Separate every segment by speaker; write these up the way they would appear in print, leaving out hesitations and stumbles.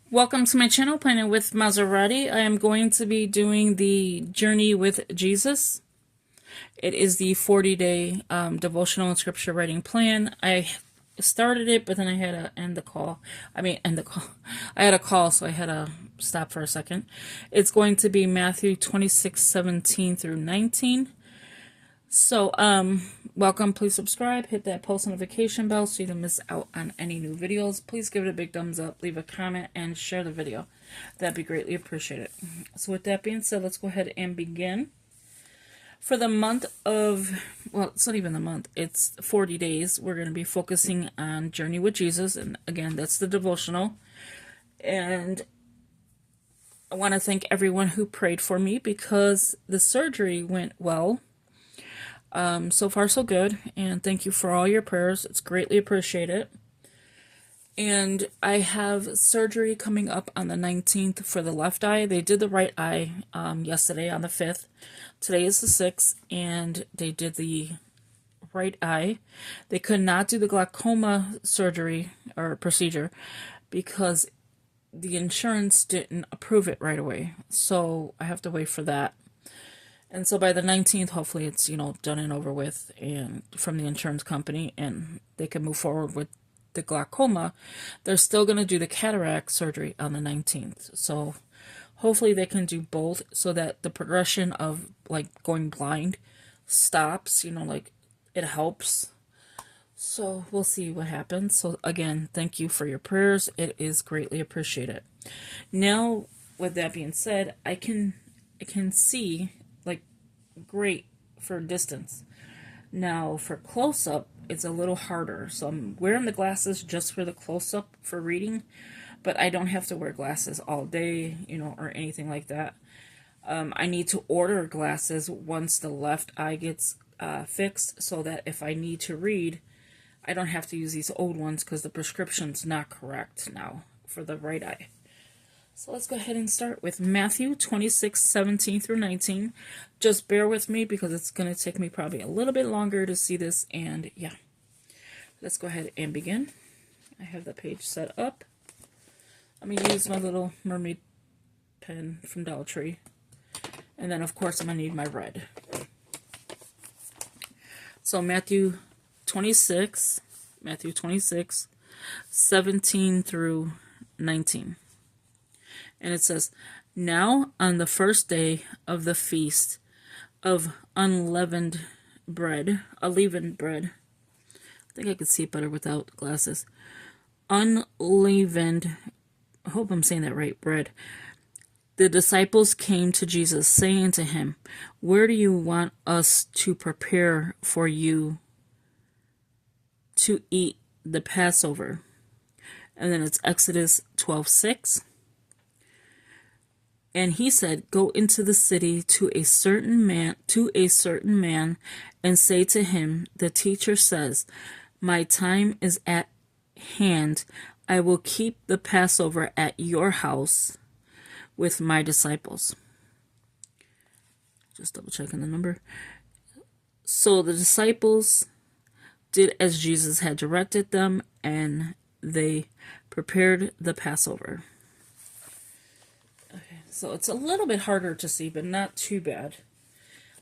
Speaker 1: Welcome to my channel, Planet with Maserati. I am going to be doing the Journey with Jesus. It is the 40-day devotional and scripture writing plan. I started it, but then I had to end the call. End the call. I had a call, so I had to stop for a second. It's going to be Matthew 26:17 through 19. So, welcome. Please subscribe, hit that post notification bell so you don't miss out on any new videos. Please give it a big thumbs up, leave a comment, and share the video. That'd be greatly appreciated. So with that being said, let's go ahead and begin. For the month of, well, it's not even the month, it's 40 days, we're going to be focusing on Journey with Jesus. And again, that's the devotional. And I want to thank everyone who prayed for me because the surgery went well. So far so good, and thank you for all your prayers. It's greatly appreciated. And I have surgery coming up on the 19th for the left eye. They did the right eye yesterday on the 5th. Today is the 6th, and they did the right eye. They could not do the glaucoma surgery or procedure because the insurance didn't approve it right away. So I have to wait for that. And so by the 19th, hopefully it's, done and over with and from the insurance company, and they can move forward with the glaucoma. They're still going to do the cataract surgery on the 19th. So hopefully they can do both so that the progression of going blind stops, it helps. So we'll see what happens. So again, thank you for your prayers. It is greatly appreciated. Now, with that being said, I can see great for distance. Now for close-up, it's a little harder. So I'm wearing the glasses just for the close-up for reading, but I don't have to wear glasses all day, or anything like that. I need to order glasses once the left eye gets fixed so that if I need to read, I don't have to use these old ones because the prescription's not correct now for the right eye. So let's go ahead and start with Matthew 26:17 through 19. Just bear with me because it's going to take me probably a little bit longer to see this. And yeah, let's go ahead and begin. I have the page set up. I'm going to use my little mermaid pen from Dollar Tree. And then, of course, I'm going to need my red. So Matthew 26, 17 through 19. And it says, "Now on the first day of the feast of unleavened bread, I think I could see it better without glasses. Unleavened, I hope I'm saying that right, bread. The disciples came to Jesus, saying to him, 'Where do you want us to prepare for you to eat the Passover?'" And then it's Exodus 12:6. "And he said, 'Go into the city to a certain man, and say to him, the teacher says, my time is at hand. I will keep the Passover at your house with my disciples.'" Just double checking the number. So the disciples did as Jesus had directed them, and they prepared the Passover. So it's a little bit harder to see, but not too bad.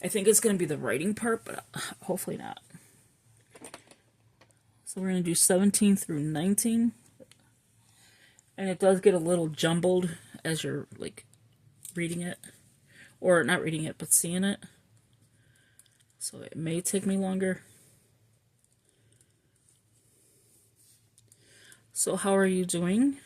Speaker 1: I think it's going to be the writing part, but hopefully not. So we're going to do 17 through 19. And it does get a little jumbled as you're, reading it. Or not reading it, but seeing it. So it may take me longer. So how are you doing?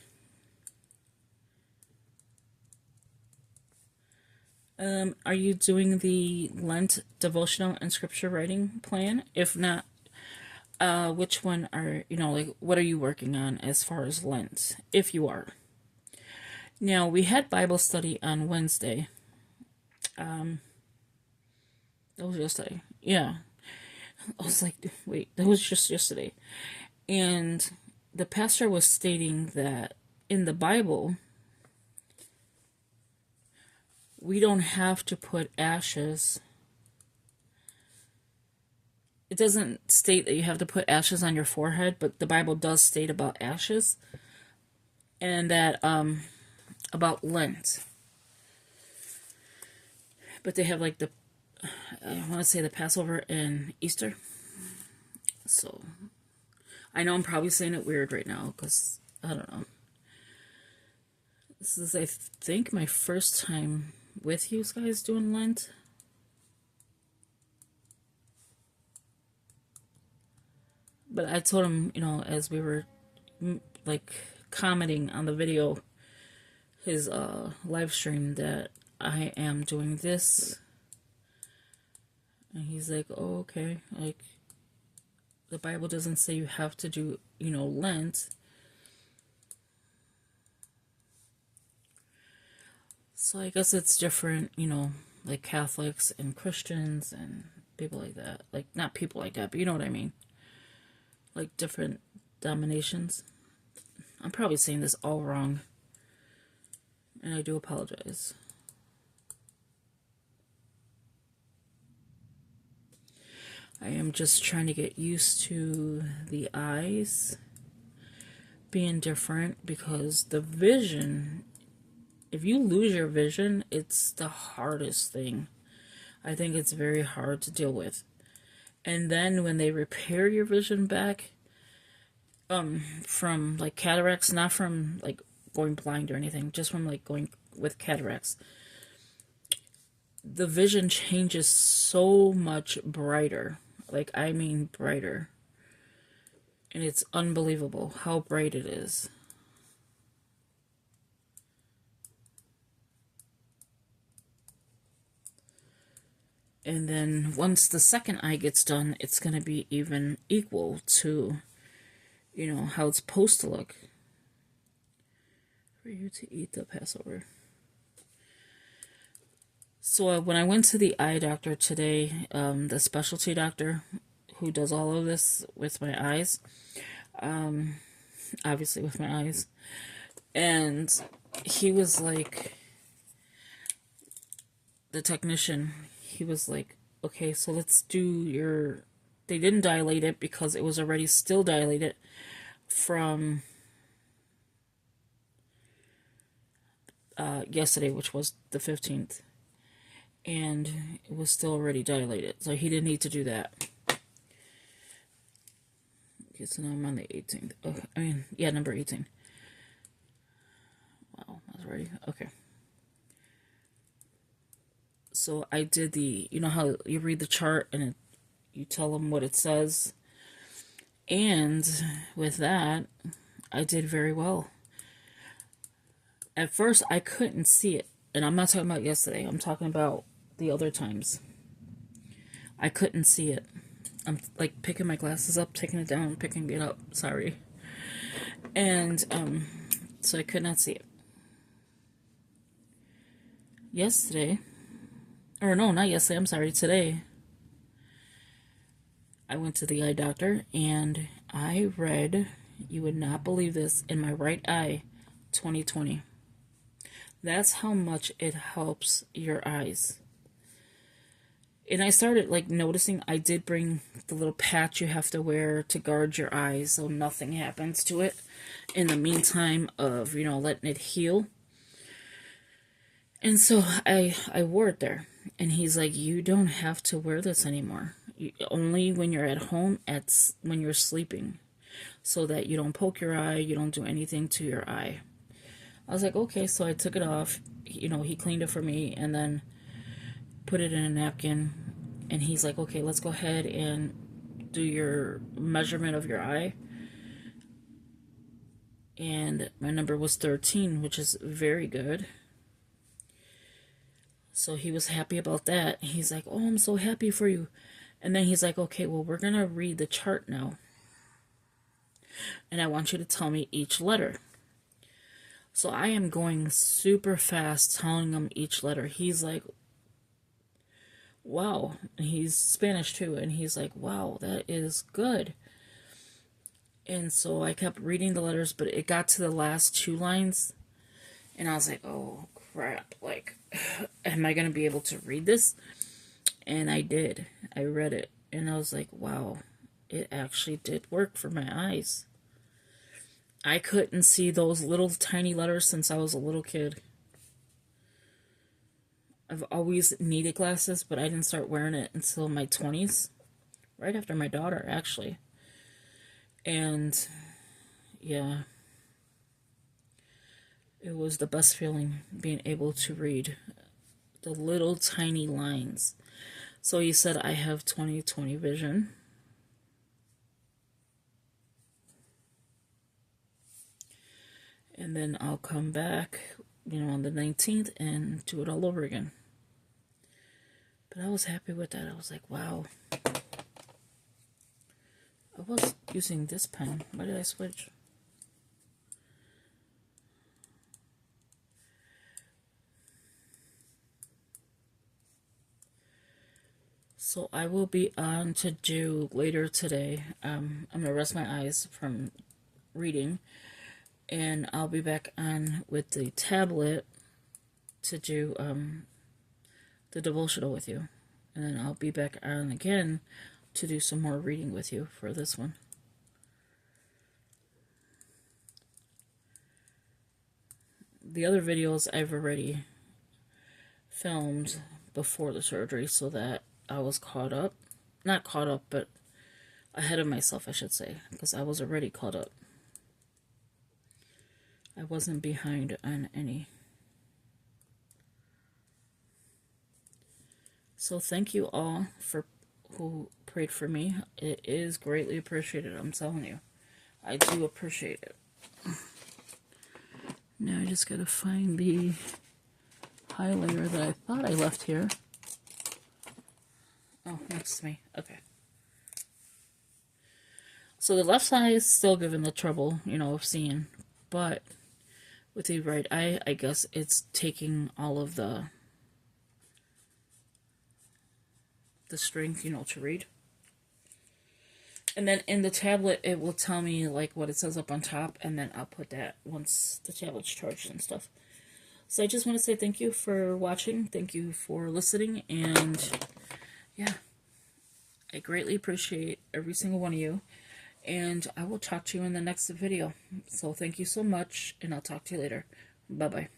Speaker 1: Are you doing the Lent devotional and scripture writing plan? If not, which one are, what are you working on as far as Lent, if you are? Now, we had Bible study on Wednesday. That was yesterday. Yeah. I was like, wait, that was just yesterday. And the pastor was stating that in the Bible, we don't have to put ashes. It doesn't state that you have to put ashes on your forehead, but the Bible does state about ashes. and that about Lent. But they have like the, I want to say the Passover and Easter. So I know I'm probably saying it weird right now because I don't know. This is, I think, my first time with you guys doing Lent. But I told him, as we were like commenting on the video, his live stream, that I am doing this. And he's like, oh, okay. Like, the Bible doesn't say you have to do, Lent. So I guess it's different, like Catholics and Christians and people like that. Like, not people like that, but you know what I mean. Like, different denominations. I'm probably saying this all wrong. And I do apologize. I am just trying to get used to the eyes being different, because the vision, if you lose your vision, it's the hardest thing. I think it's very hard to deal with. And then when they repair your vision back, from like cataracts, not from like going blind or anything, just from like going with cataracts, the vision changes so much brighter. Like, I mean brighter. And it's unbelievable how bright it is. And then once the second eye gets done, it's going to be even equal to, how it's supposed to look. For you to eat the Passover. So when I went to the eye doctor today, the specialty doctor who does all of this with my eyes, obviously with my eyes, and he was like, the technician, he was like, okay, so let's do they didn't dilate it because it was already still dilated from yesterday, which was the 15th. And it was still already dilated, so he didn't need to do that. Okay, so now I'm on the 18th. Oh, number 18. Wow, I was ready. Okay. So I did how you read the chart and you tell them what it says. And with that, I did very well. At first, I couldn't see it. And I'm not talking about yesterday. I'm talking about the other times. I couldn't see it. I'm like picking my glasses up, taking it down, picking it up. Sorry. And so I could not see it. Yesterday, or no, not yesterday, I'm sorry, today, I went to the eye doctor and I read, you would not believe this, in my right eye, 20/20. That's how much it helps your eyes. And I started like noticing, I did bring the little patch you have to wear to guard your eyes so nothing happens to it in the meantime of, letting it heal. And so I wore it there. And he's like, you don't have to wear this anymore. Only when you're at home, when you're sleeping. So that you don't poke your eye, you don't do anything to your eye. I was like, okay, so I took it off. He cleaned it for me and then put it in a napkin. And he's like, okay, let's go ahead and do your measurement of your eye. And my number was 13, which is very good. So he was happy about that. He's like, oh, I'm so happy for you. And then he's like, okay, well, we're going to read the chart now. And I want you to tell me each letter. So I am going super fast telling him each letter. He's like, wow. And he's Spanish too. And he's like, wow, that is good. And so I kept reading the letters, but it got to the last two lines. And I was like, oh, crap. Like, am I going to be able to read this? And I did. I read it. And I was like, wow, it actually did work for my eyes. I couldn't see those little tiny letters since I was a little kid. I've always needed glasses, but I didn't start wearing it until my 20s, right after my daughter, actually. And yeah, it was the best feeling being able to read the little tiny lines. So he said I have 20/20 vision. And then I'll come back, on the 19th and do it all over again. But I was happy with that. I was like, wow. I was using this pen. Why did I switch? So I will be on to do later today. I'm going to rest my eyes from reading. And I'll be back on with the tablet to do the devotional with you. And then I'll be back on again to do some more reading with you for this one. The other videos I've already filmed before the surgery so that I was caught up. Not caught up, but ahead of myself, I should say, because I was already caught up. I wasn't behind on any. So thank you all for who prayed for me. It is greatly appreciated, I'm telling you. I do appreciate it. Now I just gotta find the highlighter that I thought I left here. Oh, next to me. Okay. So the left eye is still giving the trouble, of seeing. But with the right eye, I guess it's taking all of the strength, to read. And then in the tablet, it will tell me, like, what it says up on top, and then I'll put that once the tablet's charged and stuff. So I just want to say thank you for watching. Thank you for listening. And, yeah, I greatly appreciate every single one of you. And I will talk to you in the next video. So thank you so much, and I'll talk to you later. Bye-bye.